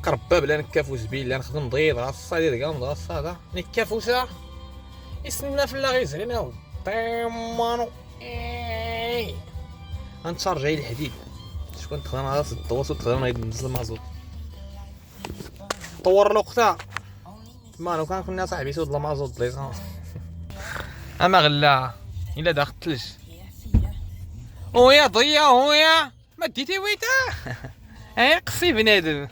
قرباب لا نكافو زبيل لا نخدم ضيض غاصه ديال كاع مدغصه هذا نكافوسا يسنى في غير زعنا طيمانو غنتشارجي الحديد شكون تخدم على الدواسو تخدم غير نزل المازوت طور الوقتها ما لو كان كنا صاحبي سود المازوت ليسانس اما غلا الا داخل الثلج ويا ضيا ويا ما ديتي ويتا هاي قصي بنادم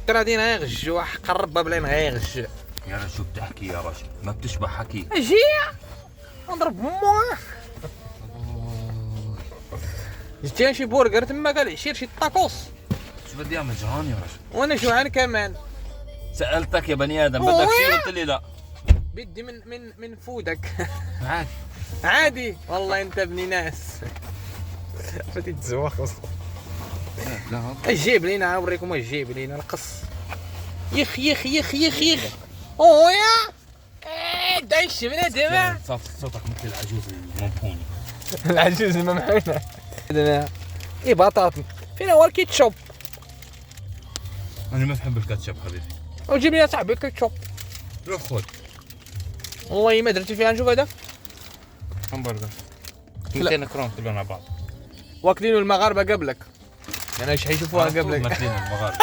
ترى دينا غيغجو قرب بلا غيغجو يا رجل شو بتحكي يا رجل ما بتشبه حكي اجي نضرب مو جبتي شي برجر تما قال عشير شي طاكوس شو بدي اعمل جعان يا رجل وانا جوعان كمان سألتك يا بني ادم بدك شيء قلت لي لا بدي من فودك عادي عادي والله انت ابن ناس بدي تزوق اصلا لا جيب لينا اوريكم واش جيب لينا القص يخ يخ يخ يخ يخ اويا دايش بنادم صوتك مثل العجوز الممحوني العجوز الممحونة هذا ايه بطاطا فين هو الكيتشوب انا ما بحب الكاتشب حبيبي وجيب لي صاحبي الكيتشوب روح خذ والله ما درتي فيها نشوف هذا همبرجر 200 كرون كلهم على بعض واكلين المغاربه قبلك انا ايش حيشوفوها قبلك ماكلين المغاربه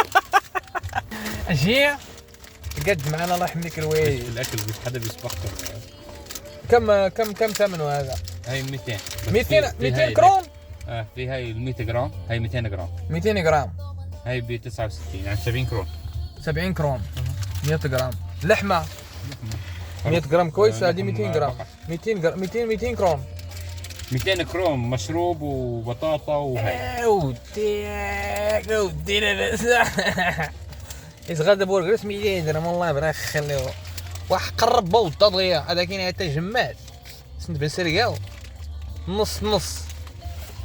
اجي قد معنا الله يحميك الويل الاكل مش حدا بيسبقكم كم ثمنه هذا؟ هاي 200 200 كرون؟ في هاي ال 100 جرام هاي 200 جرام 200 جرام هاي ب 69 يعني 70 كرون 70 كرون 100 جرام لحمه 100 جرام كويسه هذه 200 جرام 200 كرون 200 كرون مشروب وبطاطا وهي ودي لاباس يتغدى برجر اسمه 200 درهم والله برا خليوه واحد قرب بول تضيع هذا كاين حتى جمال سنت بن سرقاو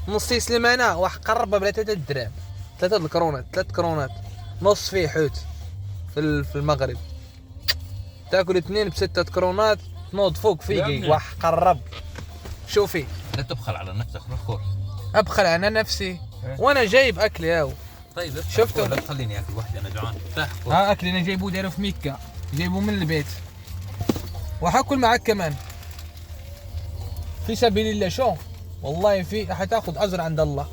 نص يسلم انا واحد قرب بلا 3 دراهم 3 الكرونات 3 كرونات نص فيه حوت في المغرب تاكل 2 ب6 كرونات تنوض فوق فيك واحد قرب شوفي لا تبخل على نفسك روح كل ابخل على نفسي وانا جايب اكل ياو طيب شفتوا لا تخليني اكل وحدي انا جوعان ها اكل انا جايبوه دايره في مكه جايبوه من البيت وحاكل معك كمان في سبيل الله شو والله في حتاخذ اجر عند الله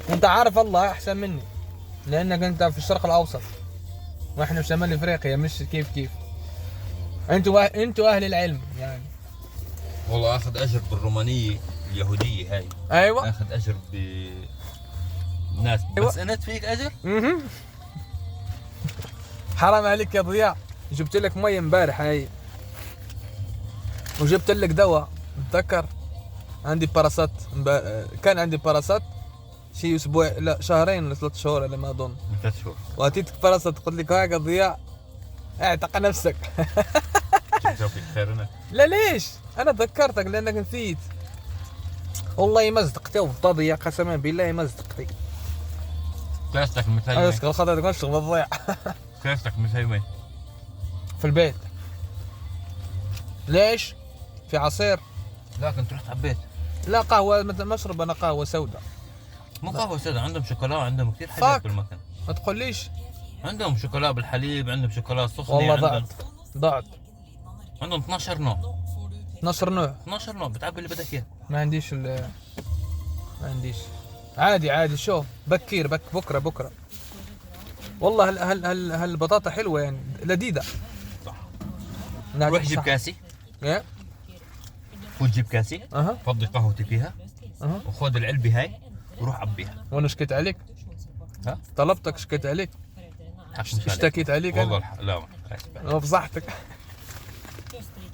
وانت عارف الله احسن مني لانك انت في الشرق الاوسط واحنا في شمال افريقيا مش كيف انتوا اهل العلم يعني والله اخذ اجر بالرومانيه اليهوديه هاي ايوه اخذ اجر ناس أيوة. بس انت فيك اجر حرام عليك يا ضياء جبت لك مي امبارح هاي وجبت لك دواء اتذكر عندي باراسات كان عندي باراسات شي اسبوع لا شهرين ولا 3 شهور على ما اظن 3 شهور واتيتك باراسات قلت لك هاك ضياء اعتق نفسك شوف فيك خير انا لا ليش انا ذكرتك لانك نسيت والله ما صدقتي وضياء قسما بالله ما صدقتي كلاستك مثل انا اسكت الخطا تقول شغل الضياع كلاستك مثل وين في البيت ليش في عصير لا كنت رحت عبيت لا قهوه مشرب انا قهوه سوداء مو قهوه سوداء عندهم شوكولا وعندهم كثير حاجات بالمكان ما تقوليش عندهم شوكولا بالحليب عندهم شوكولا صفري والله ضعت عندهم 12 نوع 12 نوع بتعبي اللي بدك اياه ما عنديش عادي شوف بكير بكره والله هالبطاطا حلوه يعني لذيذه صح روح جيب كاسي ايه وتجيب كاسي فضي قهوتي فيها وخذ العلبه هاي وروح عبيها وانا شكيت عليك طلبتك شكيت عليك اشتكيت عليك والله لا ما فضحتك